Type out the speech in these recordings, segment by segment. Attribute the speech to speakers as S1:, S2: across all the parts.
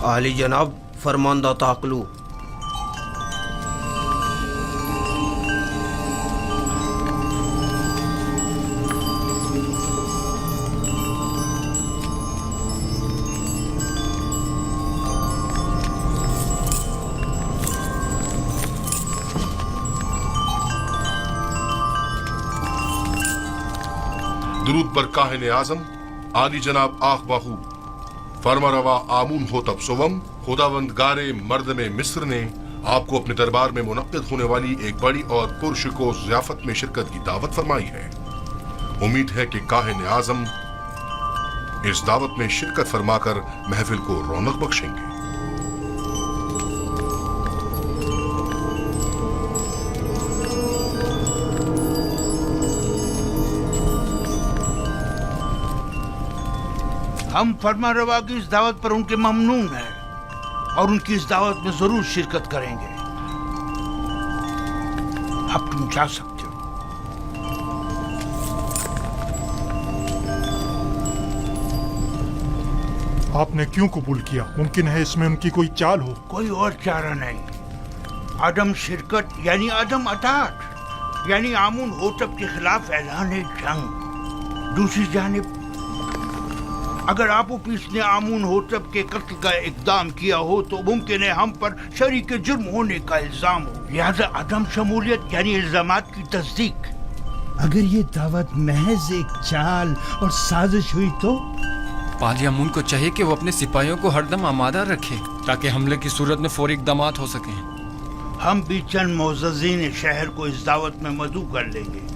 S1: عالی جناب فرماندہ تاقلو.
S2: درود بر کاہن اعظم عالی جناب آخ باہو فرما روا آمون ہوتب سوم خداوندگار مردم مصر نے آپ کو اپنے دربار میں منعقد ہونے والی ایک بڑی اور پرشکوہ ضیافت میں شرکت کی دعوت فرمائی ہے. امید ہے کہ کاہن اعظم اس دعوت میں شرکت فرما کر محفل کو رونق بخشیں گے.
S3: ہم فرما روا کی اس دعوت پر ان کے ممنون ہیں اور ان کی اس دعوت میں ضرور شرکت کریں گے. اب تم جا سکتے ہو.
S4: آپ نے کیوں قبول کیا؟ ممکن ہے اس میں ان کی کوئی چال ہو.
S3: کوئی اور چارہ نہیں. عدم شرکت یعنی عدم اطاعت، یعنی آمون ہوتب کے خلاف اعلان جنگ. دوسری جانب اگر آپوپیس نے آمون ہوتب کے قتل کا اقدام کیا ہو تو ممکن ہے ہم پر شریک جرم ہونے کا الزام ہو. لہذا عدم شمولیت یعنی الزامات کی تصدیق.
S5: اگر یہ دعوت محض ایک چال اور سازش ہوئی تو
S6: پالی امون کو چاہیے کہ وہ اپنے سپاہیوں کو ہر دم آمادہ رکھے تاکہ حملے کی صورت میں فوری اقدامات ہو سکیں.
S3: ہم بھی چند معززین شہر کو اس دعوت میں مدعو کر لیں گے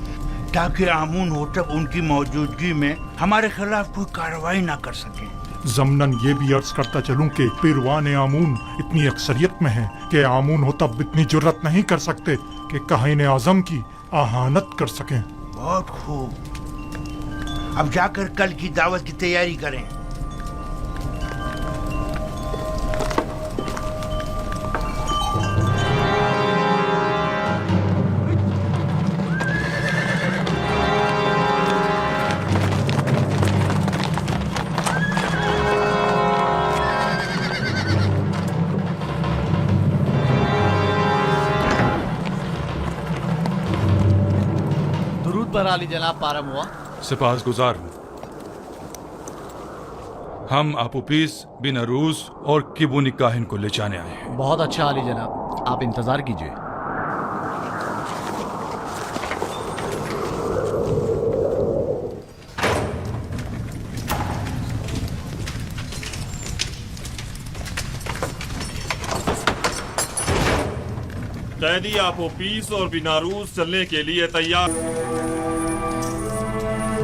S3: تاکہ آمون ہوتب ان کی موجودگی میں ہمارے خلاف کوئی کارروائی نہ کر سکیں.
S4: ضمناً یہ بھی عرض کرتا چلوں کہ پیروان آمون اتنی اکثریت میں ہیں کہ آمون ہوتب اتنی جرت نہیں کر سکتے کہ کاہن اعظم کی اہانت کر سکیں.
S3: بہت خوب. اب جا کر کل کی دعوت کی تیاری کریں.
S7: پر عالی جناب پارم ہوا.
S8: سپاس گزار ہوں. ہم آپوپیس بن عروس اور کیبونی کاہن کو لے جانے آئے ہیں.
S7: بہت اچھا عالی جناب، آپ انتظار کیجیے.
S9: قیدی آپوپیس اور بناروس چلنے کے لیے تیار.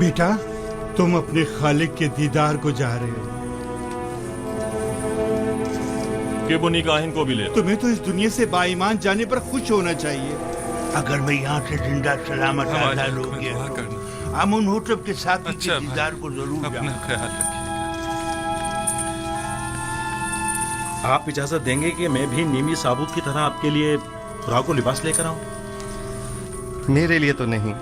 S5: بیٹا تم اپنے خالق کے دیدار کو جا رہے ہو.
S9: کیبونی کاہن کو بھی لے.
S5: تمہیں تو اس دنیا سے با ایمان جانے پر خوش ہونا چاہیے.
S3: اگر میں یہاں سے زندہ سلامت آزاد ہو گیا تو آمون ہوتب کے ساتھی کے دیدار کو ضرور
S8: اپنا خیال رکھیے.
S10: آپ اجازت دیں گے کہ میں بھی نیمی ثابوت کی طرح آپ کے لیے خوراک و لباس لے کر آؤں؟
S11: میرے لیے تو نہیں،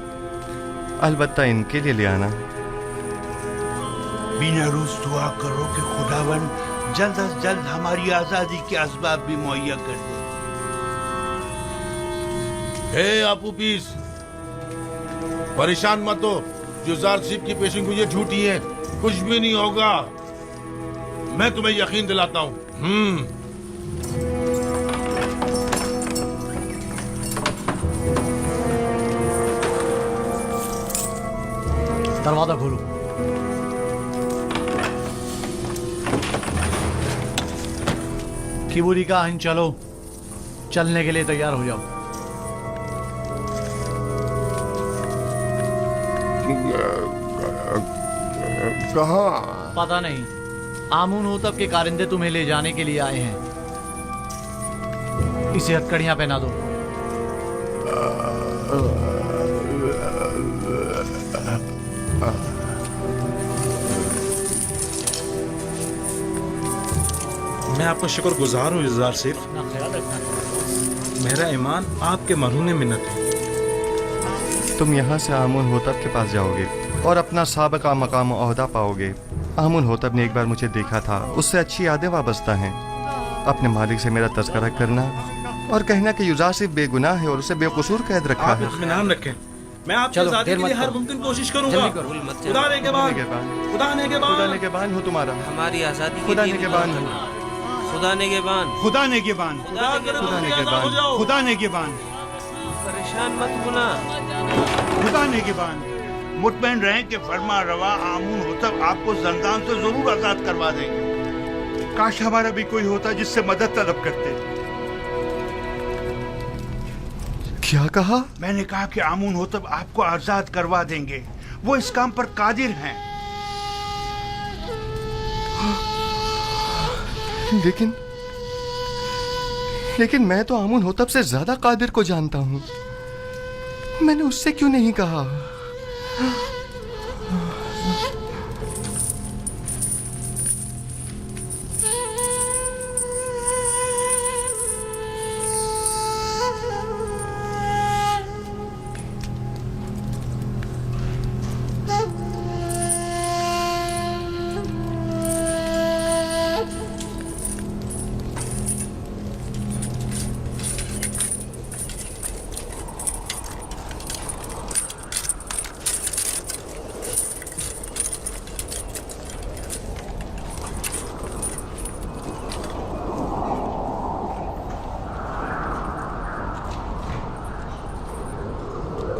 S11: البتہ ان کے لیے لے آنا.
S3: بناروس دعا کرو کہ خداوند جلد از جلد ہماری آزادی کے اسباب بھی مہیا کر دے.
S9: اے آپوپیس، پریشان مت ہو. جو زارسیب کی پیشن گوئیاں جھوٹی ہیں، کچھ بھی نہیں ہوگا. میں تمہیں یقین دلاتا ہوں.
S7: دروازہ کھولو. کیبونی کاہن چلو، چلنے کے لیے تیار ہو جاؤ.
S2: کہاں؟
S7: پتہ نہیں. آمون ہوتب کے کارندے تمہیں لے جانے کے لیے آئے ہیں. اسے ہتکڑیاں پہنا دو.
S10: میں آپ کا شکر گزار ہوں اظہار صرف.
S7: اپنا خیال رکھنا.
S10: میرا ایمان آپ کے مرہون منت ہے.
S11: تم یہاں سے آمون ہوتب کے پاس جاؤ گے اور اپنا سابقہ مقام و عہدہ پاؤ گے. आमुन होतब ने एक बार मुझे देखा था, उससे अच्छी यादें वाबस्ता हैं। अपने मालिक से मेरा तज़किरा करना और कहना कि युजासिफ बेगुनाह है और उसे बेकसूर कैद रखा है।
S10: इत्मीनान रखें, मैं आपकी आज़ादी के लिए हर मुमकिन कोशिश करूंगा। खुदा ने के बाद खुदा ने के बाद
S11: खुदा ने के बान हो तुम्हारा,
S1: हमारी आजादी
S11: खुदा ने के बान,
S1: खुदा ने के बान,
S5: खुदा ने के बान,
S10: खुदा करे
S11: खुदा ने
S10: तुम
S11: के
S10: आज़ाद हो
S11: बान।
S10: जाओ।
S5: खुदा ने के बान,
S1: परेशान मत होना।
S5: खुदा ने के बान।
S3: मुतमईन रहें कि फरमा रवा आमून होतब आपको जंदान से जरूर आजाद करवा देंगे।
S5: काश हमारा भी कोई होता जिससे मदद तलब करते।
S11: क्या कहा?
S3: मैंने कहा कि आमून होतब आपको आजाद करवा देंगे, वो इस काम पर कादिर हैं।
S11: लेकिन मैं तो आमुन होतब से ज्यादा कादिर को जानता हूँ। मैंने उससे क्यों नहीं कहा?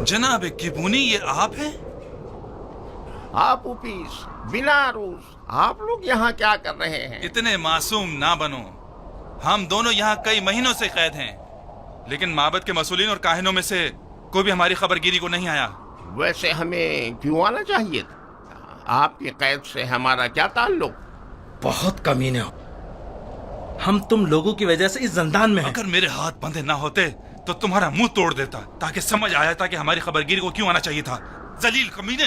S8: जनाब किबूनी, ये आप हैं?
S9: आप उपीस बिना रूस, आप लोग यहाँ क्या कर रहे हैं?
S8: इतने मासूम ना बनो। हम दोनों यहाँ कई महीनों से कैद हैं, लेकिन माबद के मसूलीन और काहिनों में से कोई भी हमारी खबरगिरी को नहीं आया।
S9: वैसे हमें क्यों आना चाहिए था? आपकी कैद से हमारा क्या ताल्लुक?
S10: बहुत कमीने हो, हम तुम लोगों की वजह से इस जंदान में हैं।
S8: अगर मेरे हाथ बंधे ना होते तो तुम्हारा मुंह तोड़ देता, ताकि समझ आया था कि हमारी खबरगिरी को क्यों आना चाहिए था। जलील कमीने।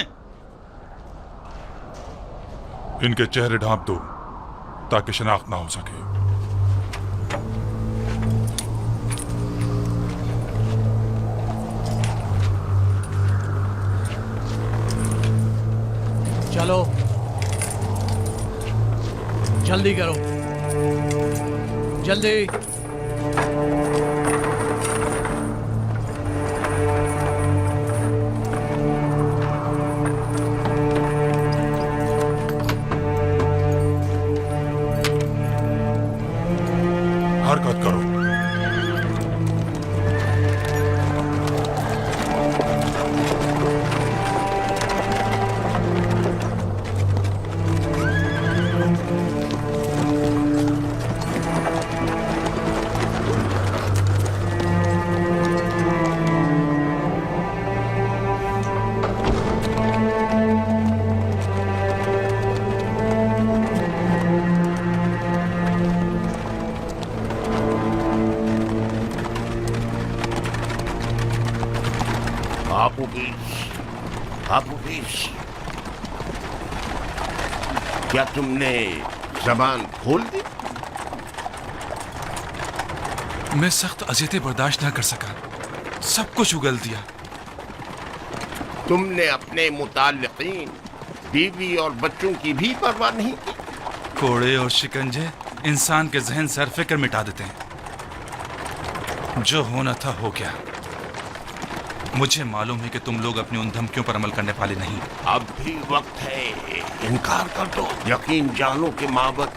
S4: इनके चेहरे ढांप दो ताकि शनाख्त ना हो सके।
S7: चलो जल्दी करो, जल्दी।
S4: हरकत करो।
S9: आप उपीस, क्या तुमने जबान खोल दी?
S8: मैं सख्त अजियतें बर्दाश्त न कर सका, सब कुछ उगल दिया।
S9: तुमने अपने मुताल्लिकीन, बीवी और बच्चों की भी परवाह नहीं की?
S8: कोड़े और शिकंजे इंसान के जहन से हर फिक्र मिटा देते हैं। जो होना था हो गया। मुझे मालूम है कि तुम लोग अपनी उन धमकियों पर अमल करने वाले नहीं।
S9: अब भी वक्त है, इनकार कर दो। यकीन जानो कि माबद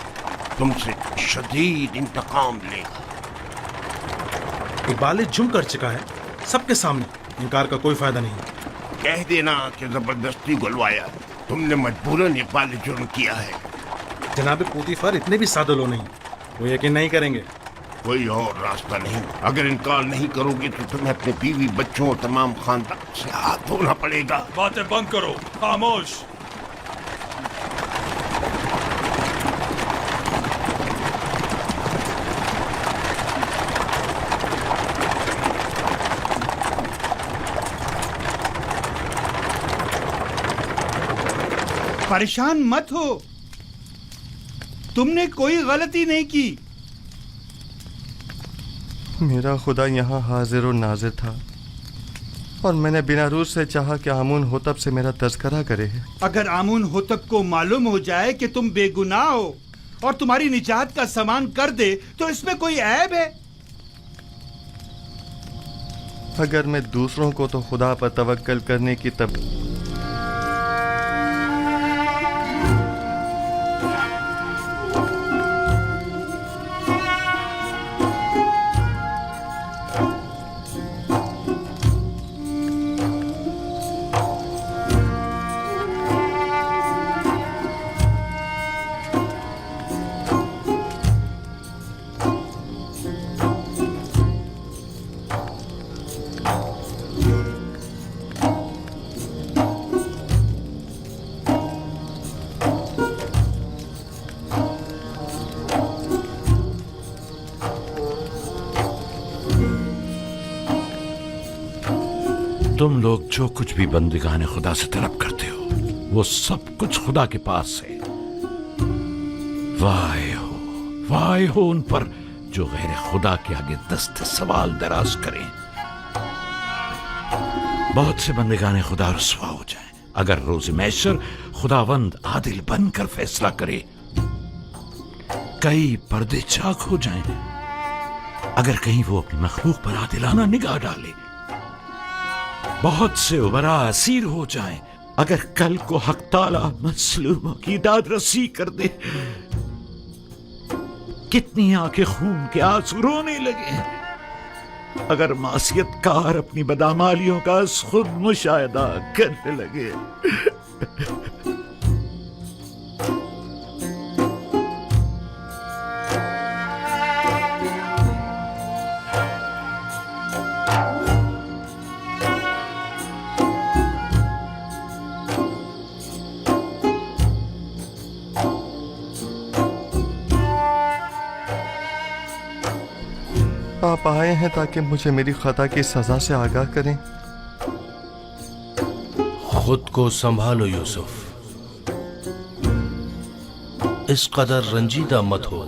S9: तुमसे शदीद इंतकाम लेगा।
S10: इकबाल जुर्म कर चुका है सबके सामने, इनकार का कोई फायदा नहीं।
S9: कह देना कि जबरदस्ती बुलवाया, तुमने मजबूरन इकबाल जुर्म किया है।
S10: जनाब पोतीफर इतने भी सादे लोग नहीं, वो यकीन नहीं करेंगे।
S9: कोई और रास्ता नहीं। अगर इनकार नहीं करोगे तो तुम्हें अपने बीवी बच्चों और तमाम खानदान से हाथ धोना पड़ेगा।
S8: बातें बंद करो, खामोश।
S5: परेशान मत हो, तुमने कोई गलती नहीं की।
S11: मेरा खुदा यहाँ हाजिर और नाजिर था और मैंने बिना रूज से चाहा कि आमून होतब से मेरा तज़किरा करे।
S5: अगर आमून होतब को मालूम हो जाए कि तुम बेगुनाह हो और तुम्हारी निजात का सामान कर दे तो इसमें कोई ऐब है?
S11: अगर मैं दूसरों को तो खुदा पर तवक्कल करने की तब
S9: तुम लोग जो कुछ भी बंदगाने खुदा से तलब करते हो वो सब कुछ खुदा के पास है। वाह हो उन पर जो गैर खुदा के आगे दस्त सवाल दराज करें। बहुत से बंदगाने खुदा रुसवा हो जाएं अगर रोज़ महशर खुदावंद आदिल बनकर फैसला करे। कई पर्दे चाक हो जाएं अगर कहीं वो अपनी मखलूक पर आदिलाना निगाह डाले। बहुत से उमरा असीर हो जाएं अगर कल को हक ताला मजलूमों की दाद रसी कर दे। कितनी आंखें खून के आंसू रोने लगे अगर मासियतकार अपनी बदामालियों का खुद मुशाहिदा करने लगे।
S11: आप आए हैं ताकि मुझे मेरी खता की सजा से आगाह करें।
S12: खुद को संभालो यूसुफ, इस कदर रंजीदा मत हो।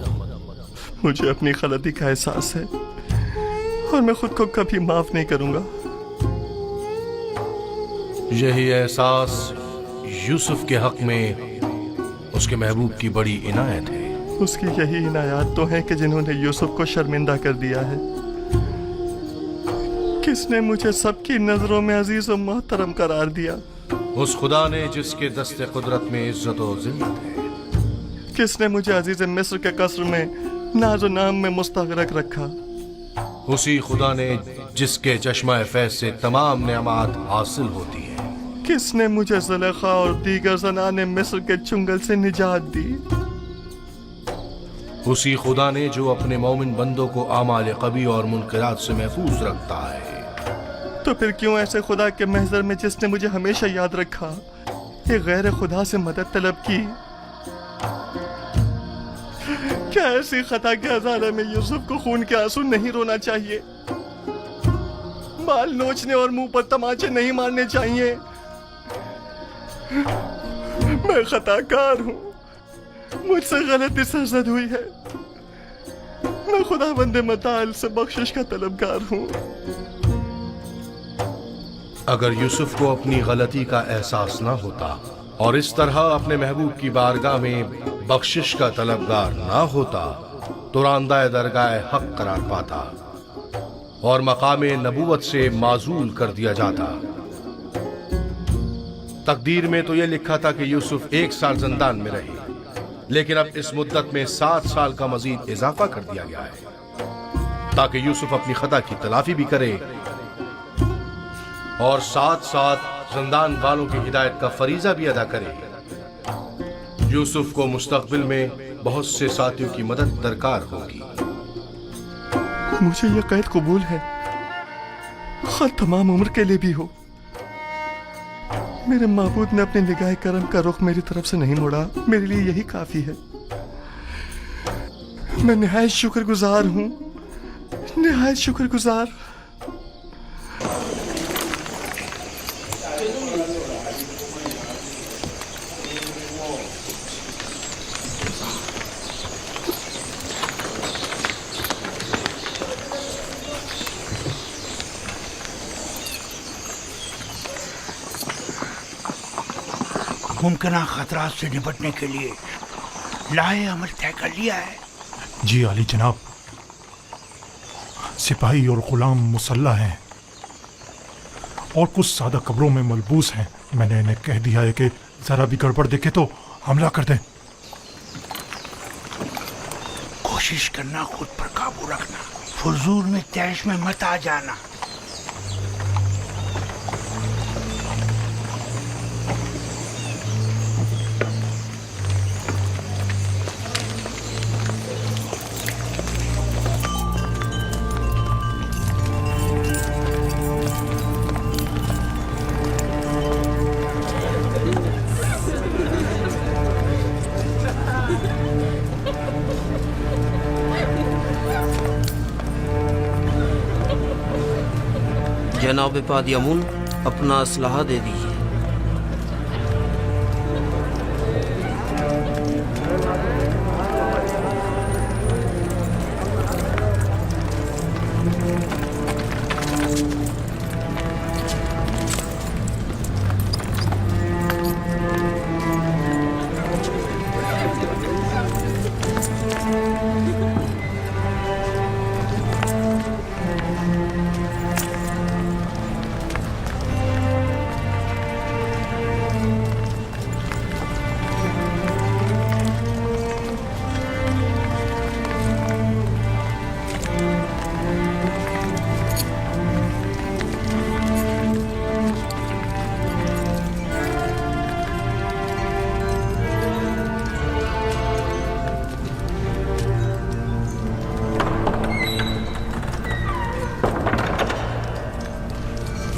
S11: मुझे अपनी गलती का एहसास है और मैं खुद को कभी माफ नहीं करूंगा।
S12: यही एहसास यूसुफ के हक में उसके महबूब की बड़ी इनायत है।
S11: उसकी यही इनायत तो है कि जिन्होंने यूसुफ को शर्मिंदा कर दिया है। किसने मुझे सबकी नजरों में अजीज और मोहतरम करार दिया?
S12: उस खुदा ने जिसके दस्ते कुदरत में इज्जत और जिल्लत है।
S11: किसने मुझे अजीज मिस्र के कसर में नाजो नाम में मुस्तगरक रखा?
S12: उसी खुदा ने जिसके चश्मा फैज से तमाम नेमत हासिल होती है।
S11: किसने मुझे ज़ुलेखा और दीगर ज़नाने मिस्र के चुंगल से निजात दी?
S12: उसी खुदा ने जो अपने मोमिन बंदों को आमाल कबी और मुनकरात से महफूज रखता है।
S11: तो फिर क्यों ऐसे खुदा के महज़र में जिसने मुझे हमेशा याद रखा एक गैर खुदा से मदद तलब की? क्या ऐसी खता के हज़ारे में यूसुफ को खून के आंसू नहीं रोना चाहिए? बाल नोचने और मुंह पर तमाचे नहीं मारने चाहिए? मैं खताकार हूँ, मुझसे गलती सरजद हुई है। मैं खुदावंद मताल से बख्शिश का तलबगार हूँ।
S12: अगर यूसुफ को अपनी गलती का एहसास ना होता और इस तरह अपने महबूब की बारगाह में बख्शिश का तलबगार ना होता तो रांदाए दरगाह हक करार पाता और मकामे नबूवत से माजूल कर दिया जाता। तकदीर में तो यह लिखा था कि यूसुफ 1 साल जिंदान में रहे, लेकिन अब इस मुद्दत में 7 साल का मजीद इजाफा कर दिया गया है ताकि यूसुफ अपनी खता की तलाफी भी करे और साथ साथ जिंदान वालों की हिदायत का फरीजा भी अदा करे। यूसुफ को मुस्तकबिल में बहुत से साथियों की मदद दरकार होगी।
S11: मुझे यह कैद कबूल है, खत तमाम उम्र के लिए भी हो। मेरे माबूद ने अपने निगाह करम का रुख मेरी तरफ से नहीं मोड़ा, मेरे लिए यही काफी है। मैं निहायत शुक्रगुजार हूँ, निहायत शुक्रगुजार।
S3: मुमकिन खतरात से निपटने के लिए लाए अमल तय कर लिया है।
S4: जी आली जनाब, सिपाही और गुलाम मुसल्ला हैं और कुछ सादा कब्रों में मलबूस हैं। मैंने इन्हें कह दिया है कि जरा भी गड़बड़ देखे तो हमला कर दें।
S3: कोशिश करना खुद पर काबू रखना, फजूल में तैश में मत आ जाना।
S1: जनाब पादी अमून, अपना असलहा दे दीजिए।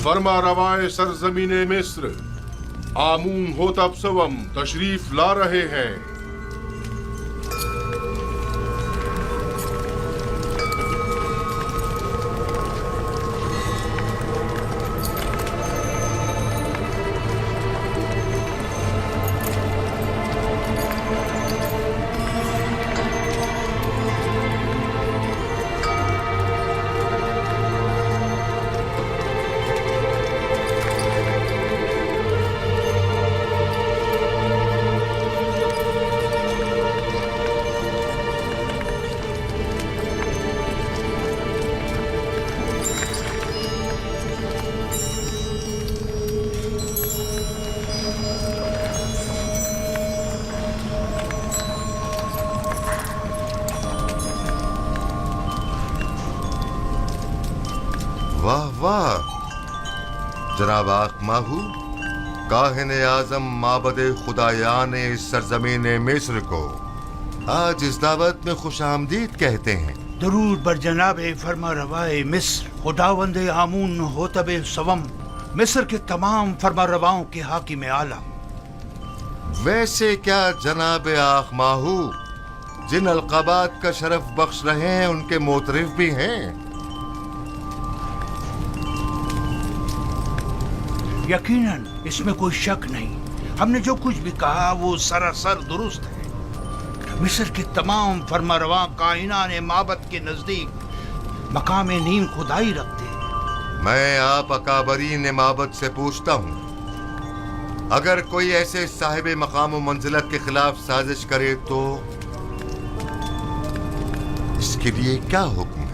S2: फरमा रवाए सरजमीन मिस्र आमून होतब सवम तशरीफ ला रहे हैं।
S11: वाह वाह जनाब आखमाहू, काहिन आजम माबद खुदायान सरजमीन मिस्र को आज इस दावत में खुश आमदीद कहते हैं।
S3: दरूद बर जनाब फरमा रवाए मिस्र खुदावंद आमून होतब सवम, मिस्र के तमाम फरमा रवाओं के हाकिम आला।
S11: वैसे क्या जनाब आखमाहू जिन अलकाबात का शरफ बख्श रहे हैं उनके मोतरिफ भी हैं?
S3: यकीनन इसमें कोई शक नहीं। हमने जो कुछ भी कहा वो सरासर दुरुस्त है। मिस्र के तमाम फरमारवा कायनात माबद के नजदीक मकाम नीम खुदाई रखते हैं।
S11: मैं आप अकाबरीन माबद से पूछता हूँ, अगर कोई ऐसे साहिब मकाम व मंजिलत के खिलाफ साजिश करे तो इसके लिए क्या हुक्म है?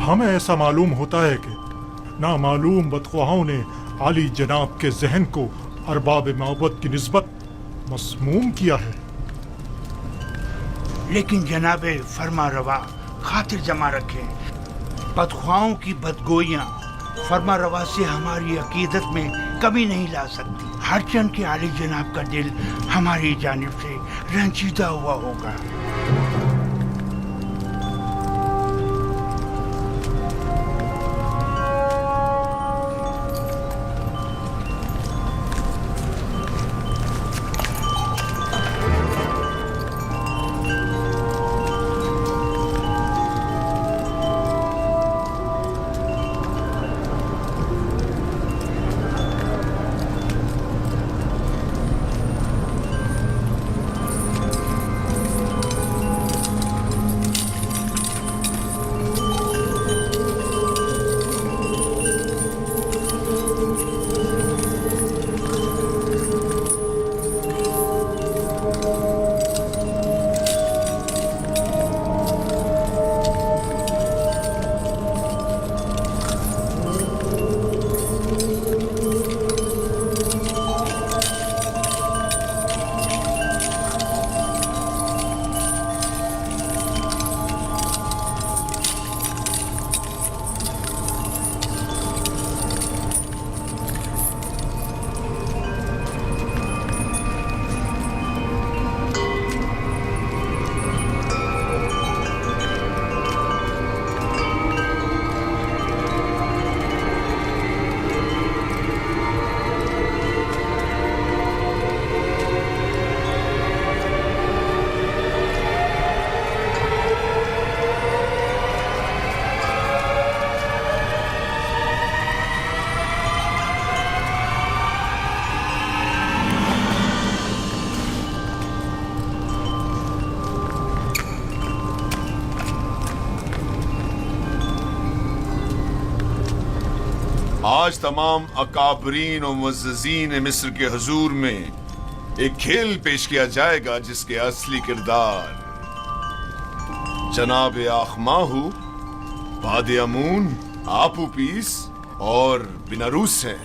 S4: हमें ऐसा मालूम होता है कि नामालूम बदख्वाहों ने आली जनाब के जहन को अरबाब माबद की निस्बत मसमूम किया है।
S3: लेकिन जनाब फरमा रवा खातिर जमा रखें, बदख्वाहों की बदगोइयाँ फरमा रवा से हमारी अकीदत में कमी नहीं ला सकती। हर चंद के आली जनाब का दिल हमारी जानिब से रंजीदा हुआ होगा।
S13: آج تمام اکابرین و معززین مصر کے حضور میں ایک کھیل پیش کیا جائے گا جس کے اصلی کردار جناب آخماہو، باد امون، آپوپیس اور بیناروس ہیں۔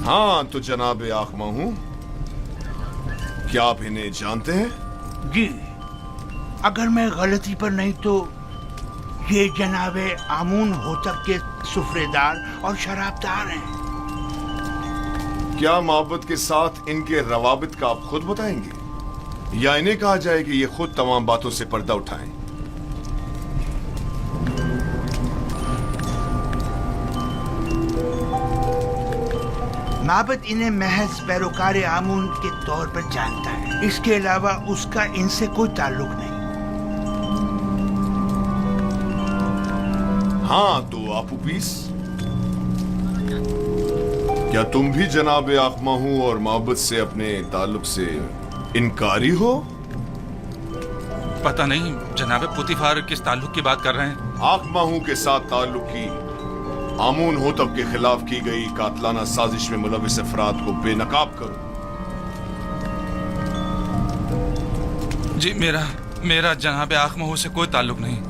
S13: ہاں تو جناب آخماہو، کیا آپ انہیں جانتے ہیں؟
S3: جی، اگر میں غلطی پر نہیں تو یہ جناب آمون ہوتب کے سفرے دار اور شراب دار ہیں۔
S13: کیا معبد کے ساتھ ان کے روابط کا آپ خود بتائیں گے یا انہیں کہا جائے کہ یہ خود تمام باتوں سے پردہ اٹھائیں؟
S3: معبد انہیں محض پیروکار آمون کے طور پر جانتا ہے، اس کے علاوہ اس کا ان سے کوئی تعلق نہیں۔
S13: ہاں تو آپوپیس، کیا تم بھی جناب آخماہو اور معبد سے اپنے تعلق سے انکاری ہو؟
S8: پتہ نہیں جناب پوتیفار کس تعلق کی بات کر رہے ہیں؟
S13: آخماہو کے ساتھ تعلق کی آمون ہوتب کے خلاف کی گئی قاتلانہ سازش میں ملوث افراد کو بے نقاب کرو۔
S8: جی میرا جناب آخماہو سے کوئی تعلق نہیں۔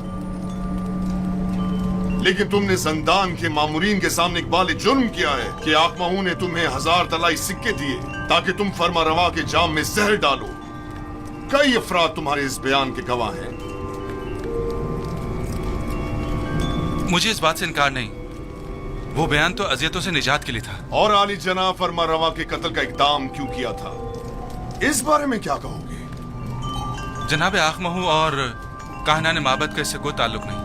S13: لیکن تم نے زندان کے مامورین کے سامنے اقبال جرم کیا ہے کہ آخماہو نے تمہیں 1000 طلائی سکے دیے تاکہ تم فرما روا کے جام میں زہر ڈالو۔ کئی افراد تمہارے اس بیان کے گواہ ہیں۔
S8: مجھے اس بات سے انکار نہیں، وہ بیان تو اذیتوں سے نجات کے لیے تھا۔
S13: اور عالی جناب فرما روا کے قتل کا اقدام کیوں کیا تھا، اس بارے میں کیا کہو گے؟
S8: جناب آخماہو اور کاہنان معبد کا اس سے کوئی تعلق نہیں۔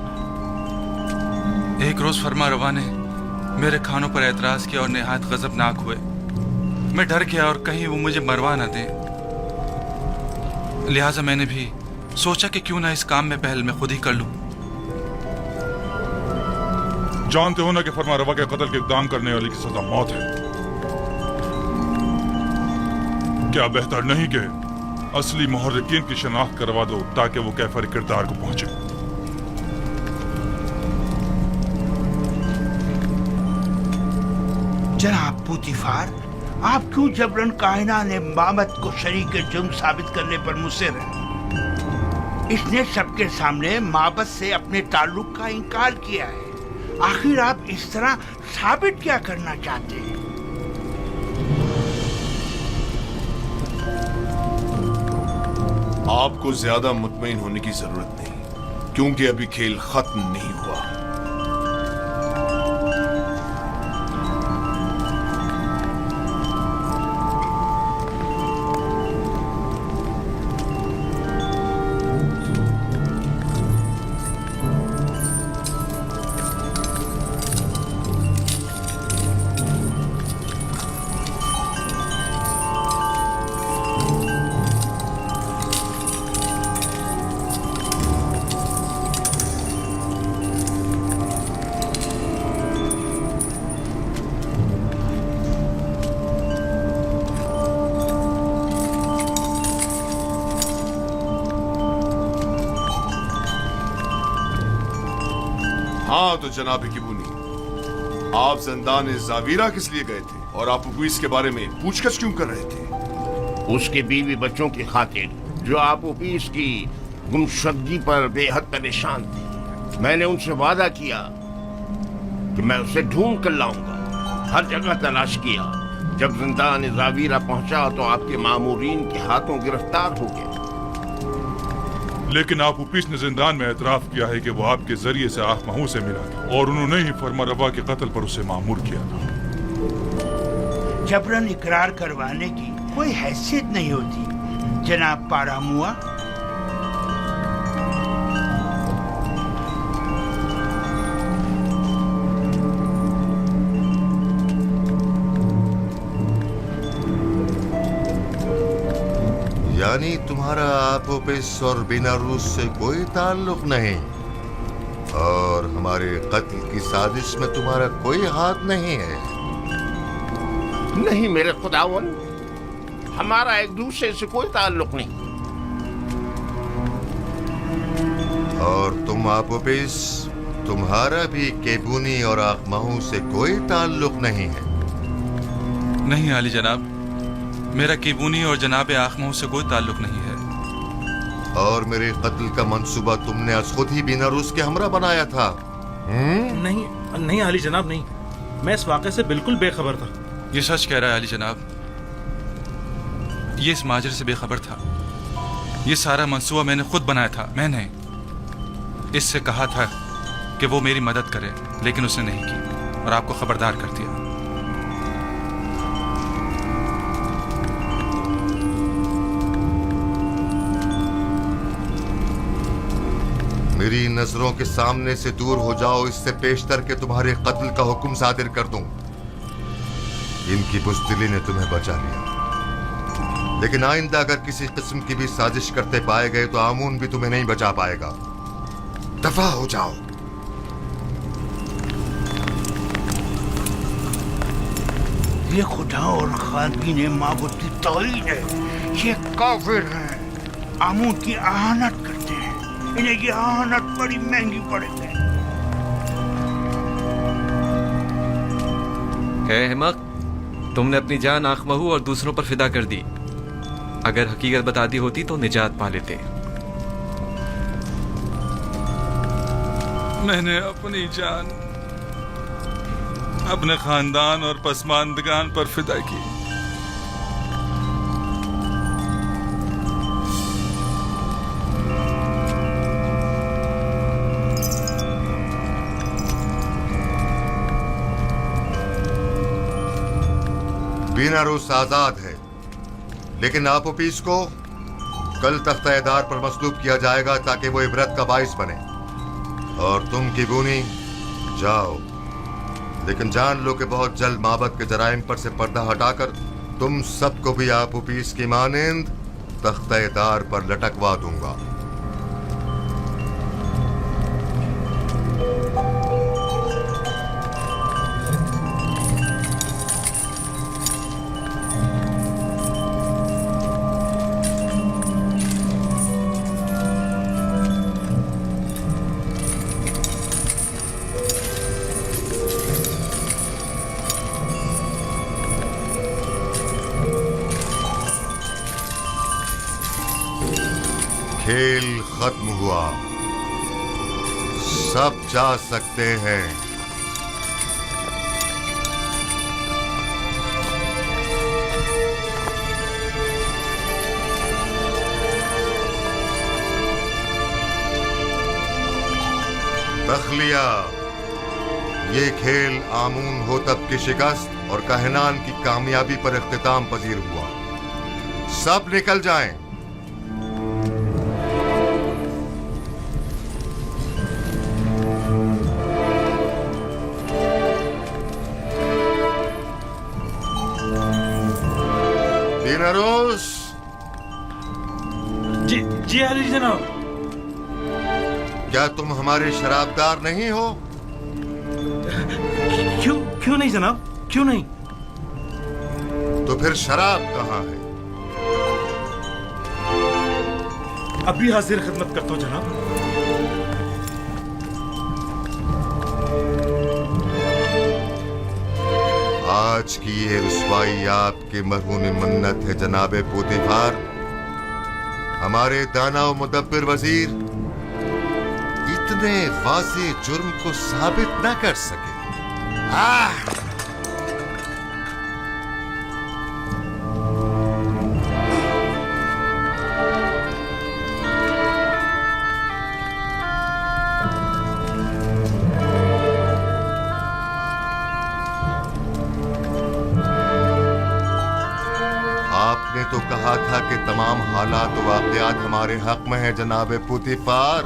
S8: ایک روز فرما روا نے میرے کھانوں پر اعتراض کیا اور نہایت غضبناک ہوئے۔ میں ڈر گیا اور کہیں وہ مجھے مروا نہ دیں، لہٰذا میں نے بھی سوچا کہ کیوں نہ اس کام میں پہل میں خود ہی کر لوں۔
S4: جانتے ہو نا کہ فرما روا کے قتل کے اقدام کرنے والی کی سزا موت ہے۔ کیا بہتر نہیں کہ اصلی محرکین کی شناخت کروا دو تاکہ وہ کیفر کردار کو پہنچے؟
S3: جناب پوتیفار، آپ کیوں جبرن کاہنان معبد کو شریک جرم ثابت کرنے پر مصر ہیں؟ اس نے سب کے سامنے معبد سے اپنے تعلق کا انکار کیا ہے۔ آخر آپ اس طرح ثابت کیا کرنا چاہتے ہیں؟
S13: آپ کو زیادہ مطمئن ہونے کی ضرورت نہیں، کیونکہ ابھی کھیل ختم نہیں ہوا۔ ہاں تو جناب کبونی، آپ زندان زاویرہ کس لیے گئے تھے اور آپ اوپیس کے بارے میں پوچھ گچھ کیوں کر رہے تھے؟
S14: اس کے بیوی بچوں کی خاطر جو آپ اوپیس کی گمشدگی پر بے حد پریشان تھے۔ میں نے ان سے وعدہ کیا کہ میں اسے ڈھونڈ کر لاؤں گا، ہر جگہ تلاش کیا۔ جب زندان زاویرہ پہنچا تو آپ کے مامورین کے ہاتھوں گرفتار ہو گیا۔
S4: لیکن آپ اوپیس نے زندان میں اعتراف کیا ہے کہ وہ آپ کے ذریعے سے آخماہو سے ملا تھا اور انہوں نے ہی فرما روا کے قتل پر اسے مامور کیا تھا۔
S3: جبرن اقرار کروانے کی کوئی حیثیت نہیں ہوتی جناب پاراموا۔
S11: یعنی تمہارا آپوپس اور بیناروس سے کوئی تعلق نہیں، اور ہمارے قتل کی سازش میں تمہارا کوئی ہاتھ نہیں ہے؟
S14: نہیں میرے خداون، ہمارا ایک دوسرے سے کوئی تعلق نہیں۔
S11: اور تم آپوپس؟ तुम्हारा भी केबूनी और आखमाहू से कोई ताल्लुक नहीं है।
S8: नहीं आली जनाब, मेरा केबूनी और जनाब आखमाहू से कोई ताल्लुक नहीं है।
S11: और मेरे कत्ल का मंसूबा तुमने आज खुद ही बीनारूस के हमरा बनाया था।
S10: नहीं नहीं आली जनाब, नहीं, मैं इस वाक़े से बिल्कुल बेखबर था।
S8: ये सच कह रहा है आली जनाब, ये इस माजरे से बेखबर था। ये सारा मंसूबा मैंने खुद बनाया था। मैंने इससे कहा था कि वो मेरी मदद करे, लेकिन उसने नहीं की और आपको खबरदार कर दिया।
S11: मेरी नजरों के सामने से दूर हो जाओ, इससे पेशतर के तुम्हारे कत्ल का हुक्म सादिर कर दूं। इनकी बुज़दिली ने तुम्हें बचा लिया, लेकिन आइंदा अगर किसी किस्म की भी साजिश करते पाए गए तो आमून भी तुम्हें नहीं बचा पाएगा। दफा हो जाओ।
S3: ये खुदा और खादीन माबूद की तौहीन है। ये काफिर हैं, आमून की आहानत करते हैं। इन्हें ये आहानत बड़ी महंगी पड़ेगी।
S15: है अहमक, तुमने अपनी जान आखमहू और दूसरों पर फिदा कर दी। अगर हकीकत बता दी होती तो निजात पा लेते।
S8: मैंने अपनी जान अपने खानदान और पसमानदगान पर फिदा की।
S11: बीनारूस आजाद है, लेकिन आपोपीस को कल तख्ता-ए-दार पर मसलूब किया जाएगा ताकि वो इबरत का बाइस बने। और तुम किबूनी जाओ, लेकिन जान लो कि बहुत जल्द माबद के जराइम पर से पर्दा हटाकर तुम सबको भी आपोपीस की मानिंद तख्ता-ए-दार पर लटकवा दूंगा। खेल खत्म हुआ, सब जा सकते हैं। तखलिया, ये खेल आमून होतब की शिकस्त और कहनान की कामयाबी पर इख्तिताम पजीर हुआ। सब निकल जाएं। बीनारूस।
S10: जी आली जनाब।
S11: क्या तुम हमारे शराबदार नहीं हो?
S10: क्यों नहीं जनाब, क्यों नहीं?
S11: तो फिर शराब कहाँ है?
S10: अभी हाजिर खिदमत करता हूँ जनाब।
S11: आज की ये रुसवाई आपके मरहून मन्नत है जनाबे पोतीफार। हमारे दाना और मुदब्बिर वजीर इतने वाज़े जुर्म को साबित न कर सके। आपने तो कहा था कि तमाम हालात वाक़यात हमारे हक में है जनाबे पोतीफार।